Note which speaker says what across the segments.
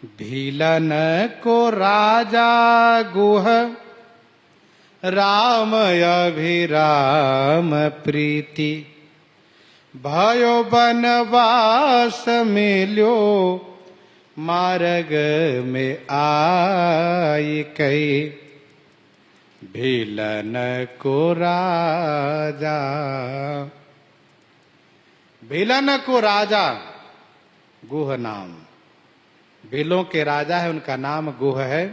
Speaker 1: भीलन को राजा गुह राम अभिराम प्रीति भयो बनवास मिल्यो मार्ग में आई कई भीलन को राजा। भीलन को राजा गुह नाम, भीलों के राजा है, उनका नाम गुह है।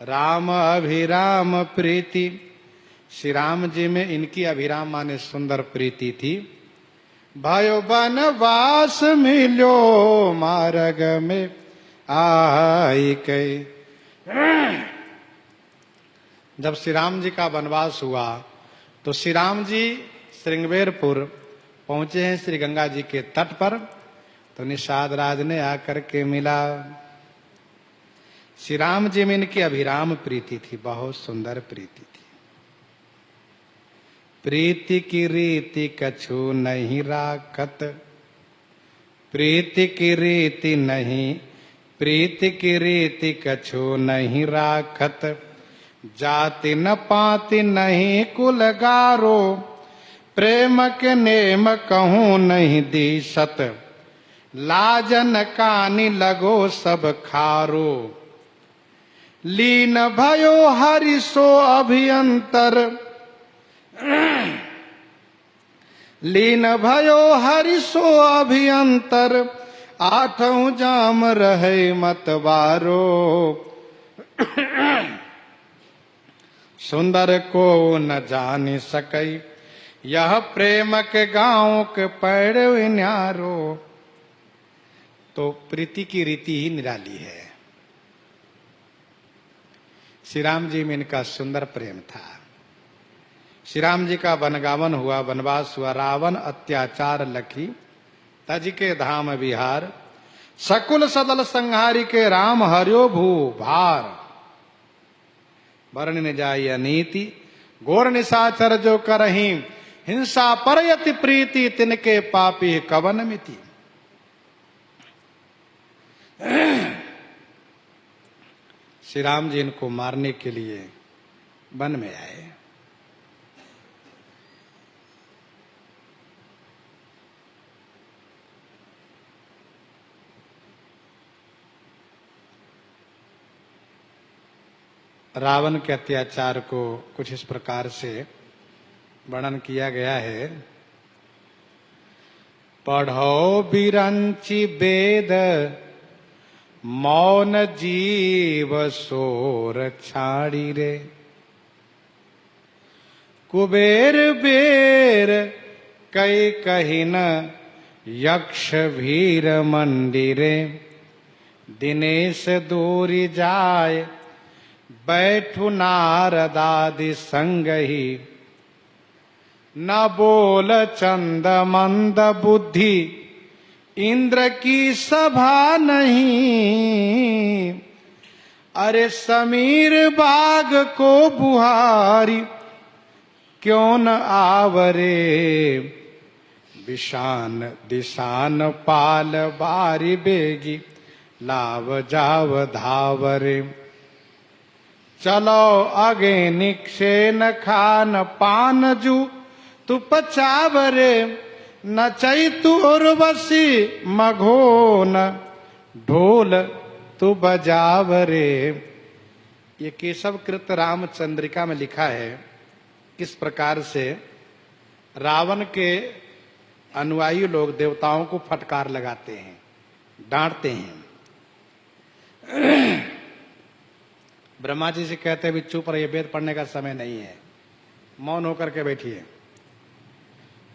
Speaker 1: राम अभिराम प्रीति, श्री राम जी में इनकी अभिराम माने सुंदर प्रीति थी। भयो बनवास मिल्यो मार्ग में आई कई। जब श्री राम जी का वनवास हुआ तो श्री राम जी श्रृंगवेरपुर पहुंचे हैं श्री गंगा जी के तट पर। तो निषाद राज ने आकर के मिला। श्री राम जी में इनकी अभिराम प्रीति थी, बहुत सुंदर प्रीति थी। प्रीति की रीति कछु नहीं राखत, प्रीति की रीति नहीं, प्रीति की रीति कछु नहीं राखत। जाति न पाति नहीं कुलगारो, प्रेम के नेम कहूं नहीं दीसत। लाजन कानी लगो सब खारो, लीन भयो हरिसो अभियंतर। लीन भयो हरिसो अभियंतर, आठों जाम रहे मतवारो। सुंदर को न जान सकई, यह प्रेम के गांव के पैड़ न्यारो। तो प्रीति की रीति ही निराली है। श्री राम जी में इनका सुंदर प्रेम था। श्री राम जी का वनगावन हुआ, वनवास हुआ। रावण अत्याचार लखी तज के धाम विहार, सकुल सदल संहारी के राम हर्यो भू भार। वर्ण न जाय अनीति, घोर निशाचर जो करही, हिंसा परयति प्रीति, तिनके पापी कवन मिति। श्री राम जी इनको मारने के लिए वन में आए। रावण के अत्याचार को कुछ इस प्रकार से वर्णन किया गया है। पढ़ो बिरंची वेद, मौन जीव सोर छाड़ी रे। कुबेर बेर कई कहिन, यक्ष भीर मंदिरे। दिनेश दूरी जाय, बैठु नारदादि संग ही। न बोल चंद मंद बुद्धि, इंद्र की सभा नहीं। अरे समीर बाग को बुहारी, क्यों न आवरे। विशान दिशान पाल बारी बेगी, लाव जाव धावरे। चलो अगे निक्षेन खान पान जू, तू पचावरे। न चैतु उर्वशी मघोन, ढोल तू बजावरे। ये केशव कृत रामचंद्रिका में लिखा है किस प्रकार से रावण के अनुयायी लोग देवताओं को फटकार लगाते हैं, डांटते हैं। ब्रह्मा जी से कहते हैं भी चुप रहिए, वेद पढ़ने का समय नहीं है, मौन होकर के बैठिए।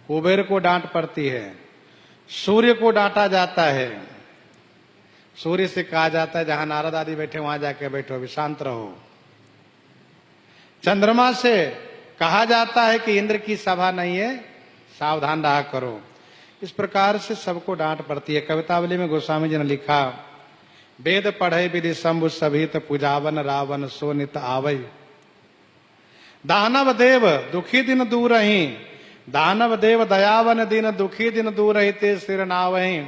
Speaker 1: कुबेर को डांट पड़ती है, सूर्य को डांटा जाता है। सूर्य से कहा जाता है जहां नारद आदि बैठे वहां जाके बैठो, विश्रांत रहो। चंद्रमा से कहा जाता है कि इंद्र की सभा नहीं है, सावधान रहा करो। इस प्रकार से सबको डांट पड़ती है। कवितावली में गोस्वामी जी ने लिखा, वेद पढ़े विधि शंभु सभित, पूजावन रावण सोनित आवै। दानव देव दुखी दिन दूर ही, दानव देव दयावन दिन, दुखी दिन दूर रहते सिर नावहीं।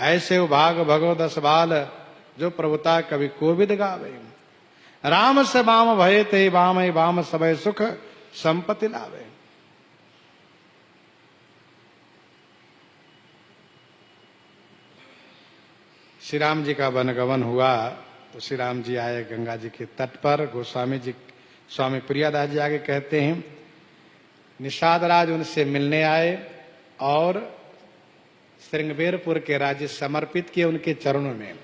Speaker 1: ऐसे भाग भगो दस बाल, जो प्रभुता कवि कोविद गावे। राम से बाम भय ते बाम बाम सबय सुख संपत्ति लावे। श्री राम जी का वनगमन हुआ तो श्री राम जी आए गंगा जी के तट पर। गोस्वामी जी स्वामी प्रियादास जी आगे कहते हैं, निषाद राज उनसे मिलने आए और श्रृंगबेरपुर के राज्य समर्पित किए उनके चरणों में।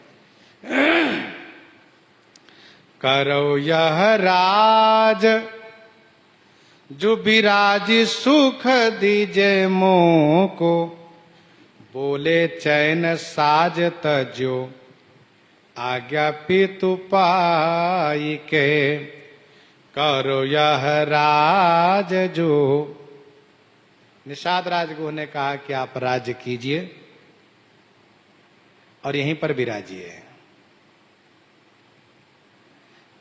Speaker 1: करो यह राज जो विराज सुख दीजे मोह को, बोले चैन साज तजो आज्ञा पितु पाई के। करो यह राज जो, निषाद राजगुह ने कहा कि आप राज्य कीजिए और यहीं पर विराजिए।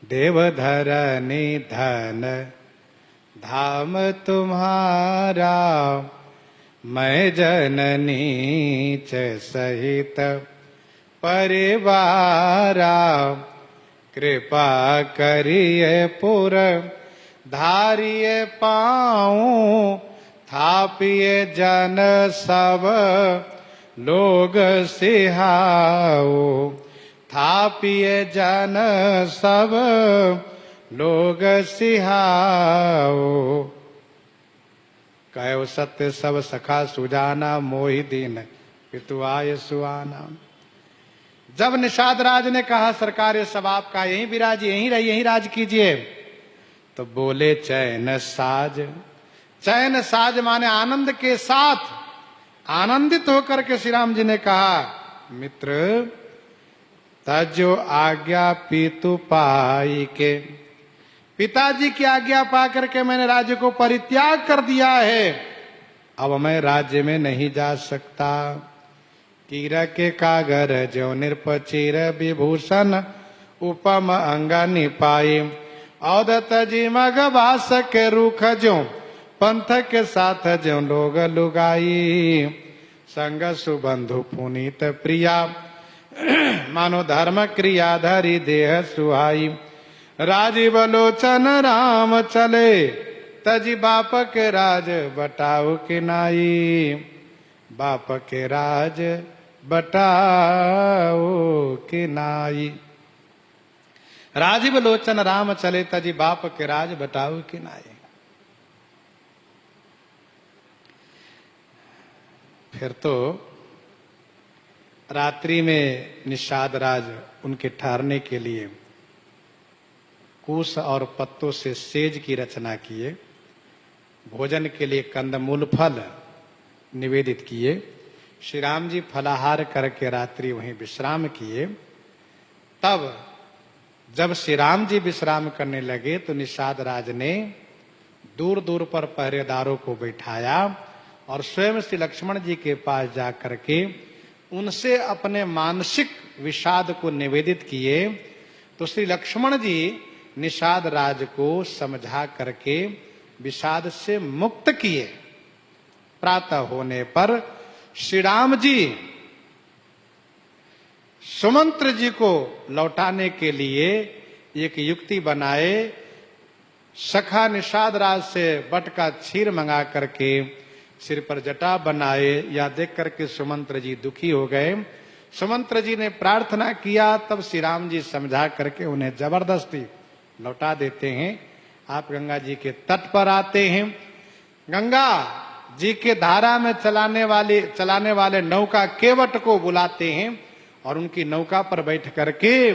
Speaker 1: देवधर निधन धाम तुम्हारा, मैं जननी च सहित परिवारा। कृपा करिए पुर धारिये पाऊं, थापिए जन सब लोग सिहाओ। थापिए जन सब लोग सिहाओ। कहो सत्य सब सखा सुजाना, मोहि दीन पितु आय सुआना। जब निषाद राज ने कहा सरकार ये सब आपका, यहीं विराजिए, यहीं रहिए, यहीं राज कीजिए, तो बोले चैन साज। चैन साज माने आनंद के साथ, आनंदित होकर के श्री राम जी ने कहा, मित्र तजो आज्ञा पितु पाई के। पिताजी की आज्ञा पाकर के मैंने राज्य को परित्याग कर दिया है, अब मैं राज्य में नहीं जा सकता। कीर के कागर जो निरपचीर विभूषण, उपम अंगा निपाई। औदत जी मग भास के रूख जो, पंथ के साथ जो लोग लुगाई। संग सुबंधु पुनीत प्रिया, मानो धर्म क्रिया धरी देह सुहाई। राजीव लोचन राम चले, तजी बाप के राज बटाओ के नाई। बाप के राज बटाओ के नाई। राजीव लोचन राम चले, तजी बाप के राज बटाओ के नाई। फिर तो रात्रि में निषाद राज उनके ठहरने के लिए कुश और पत्तों से सेज की रचना किए। भोजन के लिए कंदमूल फल निवेदित किए। श्री राम जी फलाहार करके रात्रि वहीं विश्राम किए। तब जब श्री राम जी विश्राम करने लगे तो निषाद राज ने दूर दूर पर पहरेदारों को बैठाया और स्वयं श्री लक्ष्मण जी के पास जा करके उनसे अपने मानसिक विषाद को निवेदित किए। तो श्री लक्ष्मण जी निषाद राज को समझा करके विषाद से मुक्त किए। प्रातः होने पर श्री राम जी सुमंत्र जी को लौटाने के लिए एक युक्ति बनाए। सखा निषाद राज से बट का क्षीर मंगा करके सिर पर जटा बनाए। या देख करके सुमंत्र जी दुखी हो गए। सुमंत्र जी ने प्रार्थना किया, तब श्री राम जी समझा करके उन्हें जबरदस्ती लौटा देते हैं। आप गंगा जी के तट पर आते हैं। गंगा जी के धारा में चलाने वाले नौका केवट को बुलाते हैं और उनकी नौका पर बैठ करके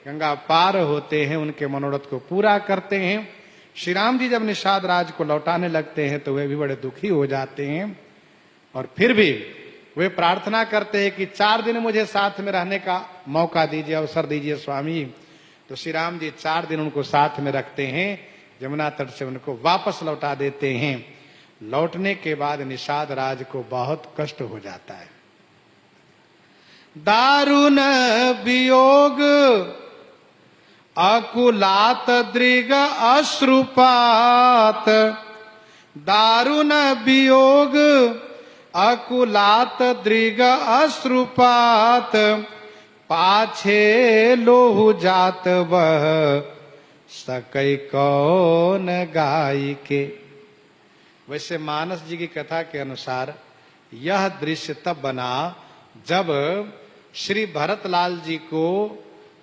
Speaker 1: गंगा पार होते हैं, उनके मनोरथ को पूरा करते हैं। श्री राम जी जब निषाद राज को लौटाने लगते हैं तो वे भी बड़े दुखी हो जाते हैं और फिर भी वे प्रार्थना करते हैं कि 4 दिन मुझे साथ में रहने का मौका दीजिए, अवसर दीजिए स्वामी। तो श्री राम जी 4 दिन उनको साथ में रखते हैं, यमुना तट से उनको वापस लौटा देते हैं। लौटने के बाद निषाद राज को बहुत कष्ट हो जाता है। दारुण वियोग अकुलात दृग अश्रुपात। दारुण वियोग अकुलात दृग अश्रुपात। पाछे लोहु जात वह सकै कौन गाई के। वैसे मानस जी की कथा के अनुसार यह दृश्य तब बना जब श्री भरतलाल जी को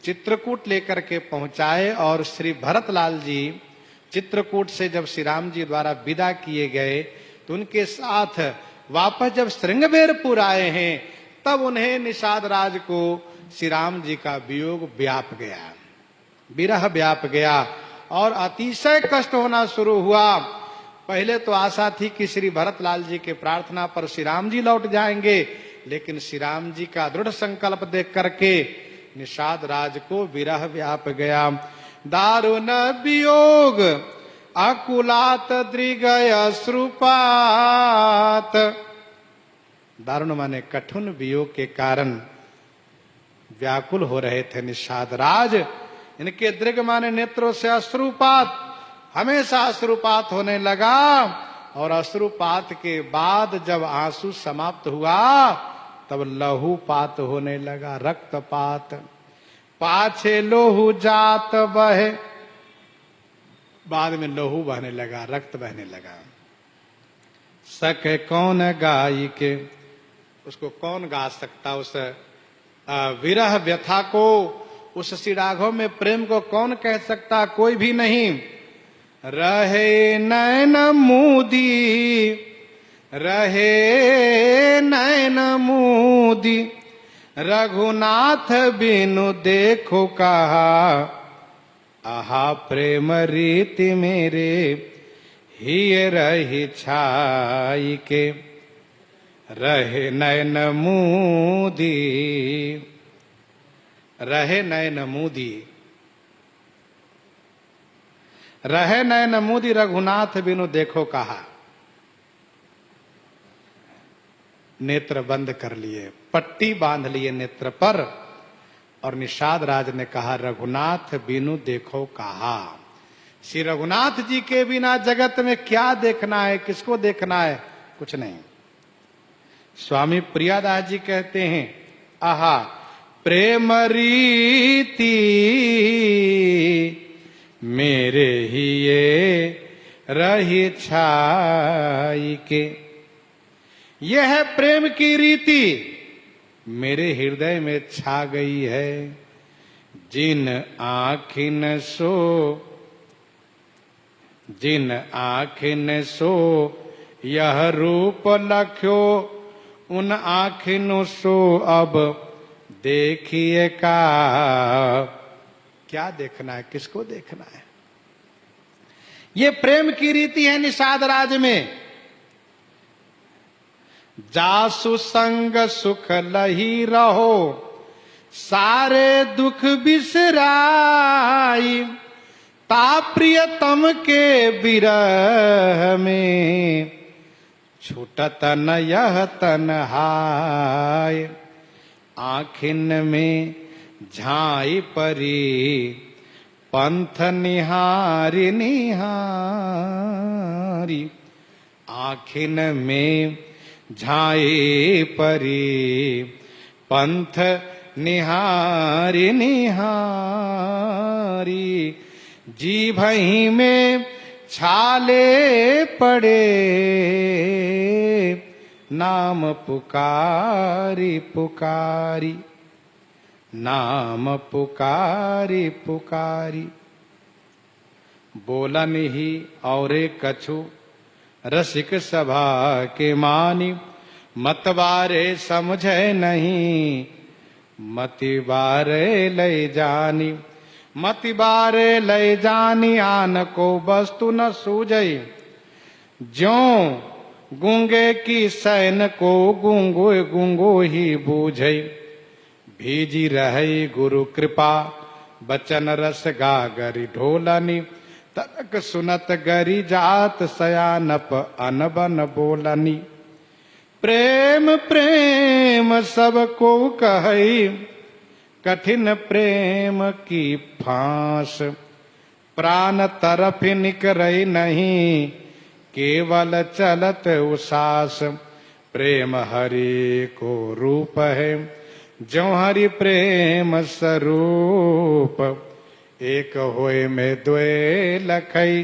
Speaker 1: चित्रकूट लेकर के पहुंचाए और श्री भरतलाल जी चित्रकूट से जब श्री राम जी द्वारा विदा किए गए तो उनके साथ वापस जब श्रृंगबेरपुर आए हैं तब उन्हें निषाद राज को श्री राम जी का वियोग व्याप गया, विरह व्याप गया और अतिशय कष्ट होना शुरू हुआ। पहले तो आशा थी कि श्री भरतलाल जी के प्रार्थना पर श्री राम जी लौट जाएंगे, लेकिन श्री राम जी का दृढ़ संकल्प देख करके निषाद राज को विरह व्याप गया। दारुण वियोग अकुलात दृगय अश्रुपात। दारुण माने कठिन वियोग के कारण व्याकुल हो रहे थे निषाद राज। इनके दृग माने नेत्रों से अश्रुपात, हमेशा अश्रुपात होने लगा और अश्रुपात के बाद जब आंसू समाप्त हुआ तब लहूपात होने लगा, रक्तपात। पाछे लोहू जात बहे, बाद में लोहू बहने लगा, रक्त बहने लगा। सके कौन गाई के, उसको कौन गा सकता, उस विरह व्यथा को, उस श्री राघव में प्रेम को कौन कह सकता, कोई भी नहीं। रहे नैन मूदी, रहे नैन मूदी, रघुनाथ बिनु देखो कहा, आहा प्रेम रीति मेरे ही रही छाई के। रहे नैन मूदी, रहे नैन मूदी, रहे नैन मूदी, रघुनाथ बिनु देखो कहा। नेत्र बंद कर लिए, पट्टी बांध लिए नेत्र पर और निषाद राज ने कहा रघुनाथ बिनु देखो कहा। श्री रघुनाथ जी के बिना जगत में क्या देखना है, किसको देखना है, कुछ नहीं। स्वामी प्रियादास जी कहते हैं आहा प्रेम रीति मेरे ही ये रही छाई के। यह है प्रेम की रीति मेरे हृदय में छा गई है। जिन आँखिन सो, जिन आँखिन सो यह रूप लख्यो, उन आँखिन सो अब देखिए का। क्या देखना है, किसको देखना है? ये प्रेम की रीति है निषाद राज में। जासु संग सुख लही रहो, सारे दुख बिसराई। ता प्रियतम के विरह में छूटत न यह तन्हाई। आँखिन में झाई परी पंथ निहारी निहारी। आँखिन में झाई परी पंथ निहारी निहारी। जी भई में छाले पड़े, नाम पुकारी पुकारी, नाम पुकारी पुकारी। बोलन ही और कछु रसिक सभा के मानी। मतवारे समझे नहीं, मतिबारे ले जानी। मतिबारे ले जानी, आन को वस्तु न सूझई। ज्यों गूंगे की सैन को गूंगो गूंगो ही बूझई। भीजी रही गुरु कृपा, बचन रस गागरी ढोलनी। तनक सुनत गरी जात, सयानप अनबन बोलनी। प्रेम प्रेम सबको कहई, कठिन प्रेम की फांस। प्राण तरफ निकरई नहीं, केवल चलत उसास। प्रेम हरि को रूप है, ज्यों हरि प्रेम स्वरूप, एक होए में द्वे लखई,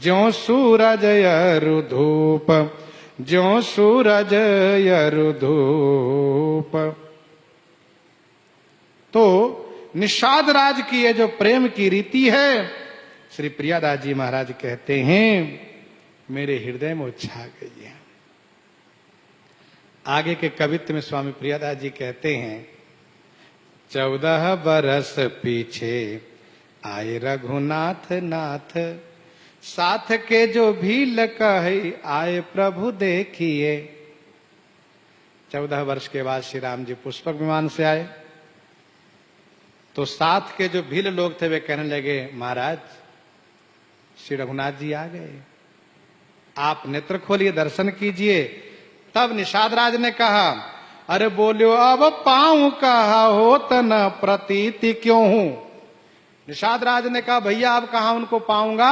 Speaker 1: ज्यों सूरज यरु धूप, ज्यों सूरज यरु धूप। तो निषाद राज की ये जो प्रेम की रीति है, श्री प्रियादास जी महाराज कहते हैं मेरे हृदय में उछा गई है। आगे के कवित्व में स्वामी प्रियादास जी कहते हैं, 14 बरस पीछे आए रघुनाथ नाथ, साथ के जो भील कहे आए प्रभु देखिए। 14 वर्ष के बाद श्री राम जी पुष्पक विमान से आए, तो साथ के जो भील लोग थे वे कहने लगे, महाराज श्री रघुनाथ जी आ गए, आप नेत्र खोलिए, दर्शन कीजिए। तब निषाद राज ने कहा, अरे बोलियो अब पाऊं कहा होत न प्रतीति क्यों हूं। निषाद राज ने कहा, भैया अब कहां उनको पाऊंगा,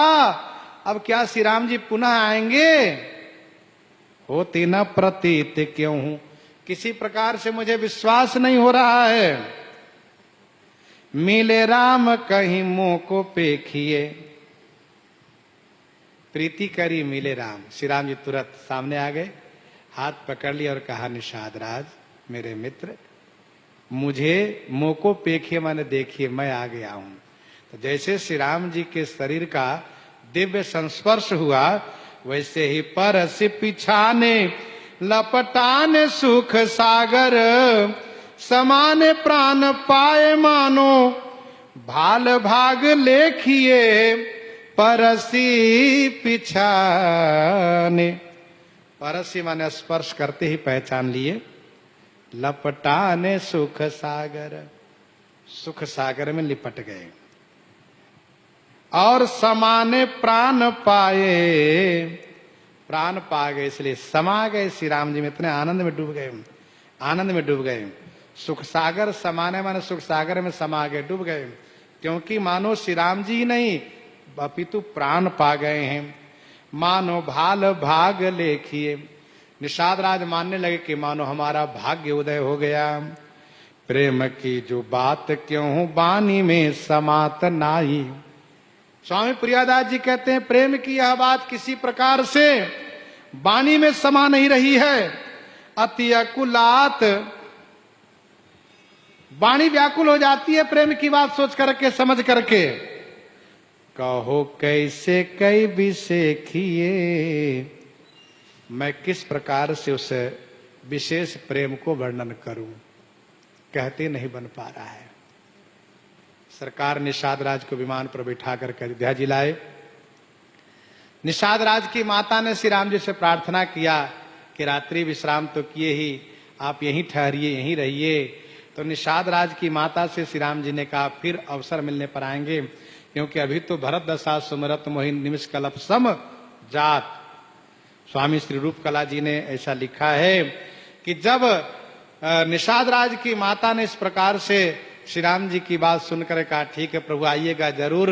Speaker 1: अब क्या श्री राम जी पुनः आएंगे, होती न प्रतीत क्यों हूं, किसी प्रकार से मुझे विश्वास नहीं हो रहा है। मिले राम कहीं मुंह को पेखिए, प्रीति करी मिले राम। श्री राम जी तुरंत सामने आ गए, हाथ पकड़ लिया और कहा, निषाद राज मेरे मित्र, मुझे मुंह को पेखिए माने देखिए मैं आ गया हूं। तो जैसे श्री राम जी के शरीर का दिव्य संस्पर्श हुआ, वैसे ही परसि पिछाने लपटाने सुख सागर, समाने प्राण पाए मानो भाल भाग लेखिए, परसी पिछाने। परसी माने स्पर्श करते ही पहचान लिए, लपटाने सुख सागर, सुख सागर में लिपट गए। और समाने प्राण पाए, प्राण पा गए इसलिए समा गए श्री राम जी में, इतने आनंद में डूब गए, आनंद में डूब गए। सुख सागर समाने माने सुख सागर में समा गए, डूब गए, क्योंकि मानो श्री राम जी ही नहीं अपितु प्राण पा गए हैं। मानो भाल भाग लेखिए, निषाद राज मानने लगे कि मानो हमारा भाग्य उदय हो गया। प्रेम की जो बात क्यों हूं बानी में समात नाई। स्वामी प्रियादास जी कहते हैं, प्रेम की यह बात किसी प्रकार से वाणी में समा नहीं रही है। अति अकुलात, वाणी व्याकुल हो जाती है प्रेम की बात सोच करके समझ करके। कहो कैसे कई विशेखिए, मैं किस प्रकार से उस विशेष प्रेम को वर्णन करूं, कहते नहीं बन पा रहा है। सरकार निषाद राज को विमान पर बिठा कर अयोध्या जी लाए। निषाद राज की माता ने श्री राम जी से प्रार्थना किया कि रात्रि विश्राम तो किए ही, आप यहीं ठहरिए, यहीं रहिए। तो निषाद राज की माता से श्री राम जी ने कहा, फिर अवसर मिलने पर आएंगे, क्योंकि अभी तो भरत दशा सुमरत मोहिन निमिष कल्प सम जात। स्वामी श्री रूप कला जी ने ऐसा लिखा है कि जब निषाद राज की माता ने इस प्रकार से श्री राम जी की बात सुनकर कहा, ठीक है प्रभु आइएगा जरूर,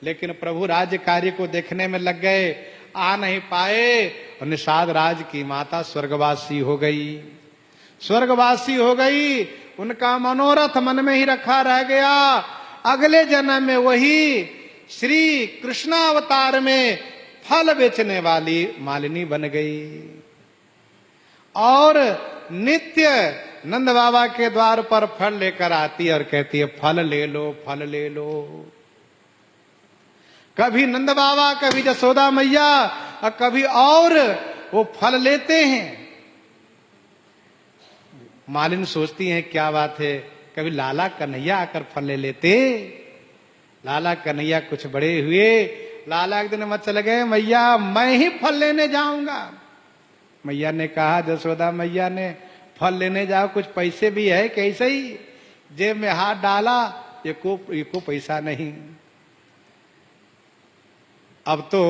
Speaker 1: लेकिन प्रभु राज्य कार्य को देखने में लग गए, आ नहीं पाए। और निषाद राज की माता स्वर्गवासी हो गई, स्वर्गवासी हो गई। उनका मनोरथ मन में ही रखा रह गया। अगले जन्म में वही श्री कृष्णावतार में फल बेचने वाली मालिनी बन गई और नित्य नंद बाबा के द्वार पर फल लेकर आती और कहती है, फल ले लो, फल ले लो। कभी नंद बाबा, कभी जसोदा मैया और कभी और वो फल लेते हैं। मालिन सोचती हैं क्या बात है, कभी लाला कन्हैया आकर फल ले लेते। लाला कन्हैया कुछ बड़े हुए, लाला एक दिन मत चले गए, मैया मैं ही फल लेने जाऊंगा। मैया ने कहा, जसोदा मैया ने, फल लेने जाओ, कुछ पैसे भी है कैसे ही। जेब में हाथ डाला, एको पैसा नहीं। अब तो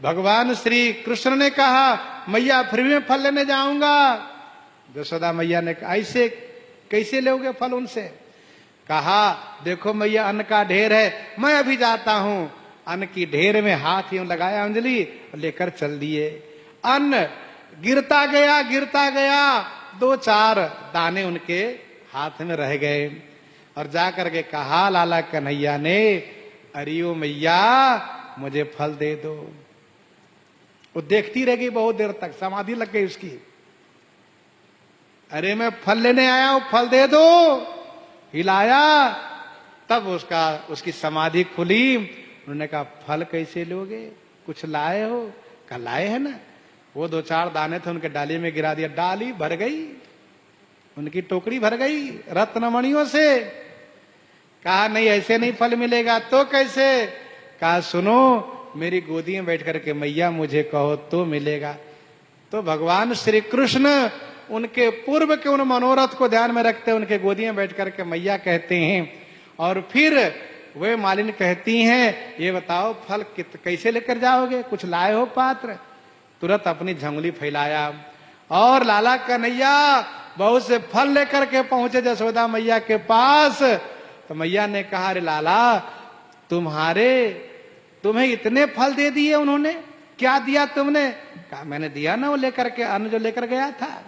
Speaker 1: भगवान श्री कृष्ण ने कहा, मैया फिर भी मैं फल लेने जाऊंगा। जसोदा मैया ने कहा, ऐसे कैसे लोगे फल उनसे। कहा, देखो मैया अन्न का ढेर है, मैं अभी जाता हूं। अन्न की ढेर में हाथ यूं लगाया अंजलि, लेकर चल दिए। अन्न गिरता गया, गिरता गया, 2-4 दाने उनके हाथ में रह गए और जा करके कहा लाला कन्हैया ने, अरियो मैया मुझे फल दे दो। वो देखती रह गई बहुत देर तक, समाधि लग गई उसकी। अरे मैं फल लेने आया हूं, फल दे दो। हिलाया, तब उसकी समाधि खुली। उन्होंने कहा फल कैसे लोगे, कुछ लाए हो? कहा लाए है ना। वो 2-4 दाने थे उनके डाली में गिरा दिया, डाली भर गई, उनकी टोकरी भर गई रत्नमणियों से। कहा नहीं ऐसे नहीं फल मिलेगा। तो कैसे? कहा सुनो, मेरी गोदी में बैठ करके मैया मुझे कहो तो मिलेगा। तो भगवान श्री कृष्ण उनके पूर्व के उन मनोरथ को ध्यान में रखते उनके गोदी में बैठ करके मैया कहते हैं। और फिर वे मालिन कहती हैं, ये बताओ फल कैसे लेकर जाओगे, कुछ लाए हो पात्र? तुरंत अपनी झंगली फैलाया और लाला कन्हैया बहुत से फल लेकर के पहुंचे जसोदा मैया के पास। तो मैया ने कहा, अरे लाला तुम्हें इतने फल दे दिए उन्होंने, क्या दिया तुमने? कहा मैंने दिया ना वो लेकर के, अन्न जो लेकर गया था।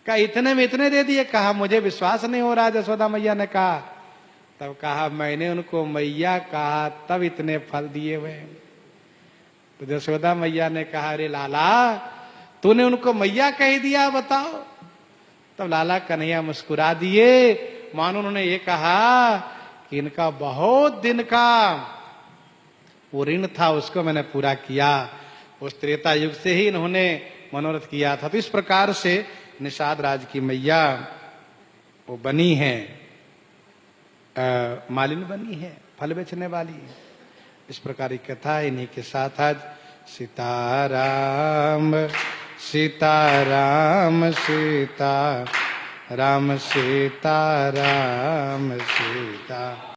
Speaker 1: कहा इतने में इतने दे दिए? कहा मुझे विश्वास नहीं हो रहा। जसोदा मैया ने कहा, तब कहा मैंने उनको मैया कहा तब इतने फल दिए हुए। तो जसोदा मैया ने कहा, अरे लाला तूने उनको मैया कह दिया, बताओ। तब लाला कन्हैया मुस्कुरा दिए, मानो उन्होंने ये कहा कि इनका बहुत दिन का वो ऋण था, उसको मैंने पूरा किया। उस त्रेता युग से ही इन्होंने मनोरथ किया था। तो इस प्रकार से निषाद राज की मैया वो बनी है, मालिन बनी है, फल बेचने वाली। इस प्रकार की कथा है। इन्हीं के साथ आज सीताराम सीताराम सीताराम सीताराम।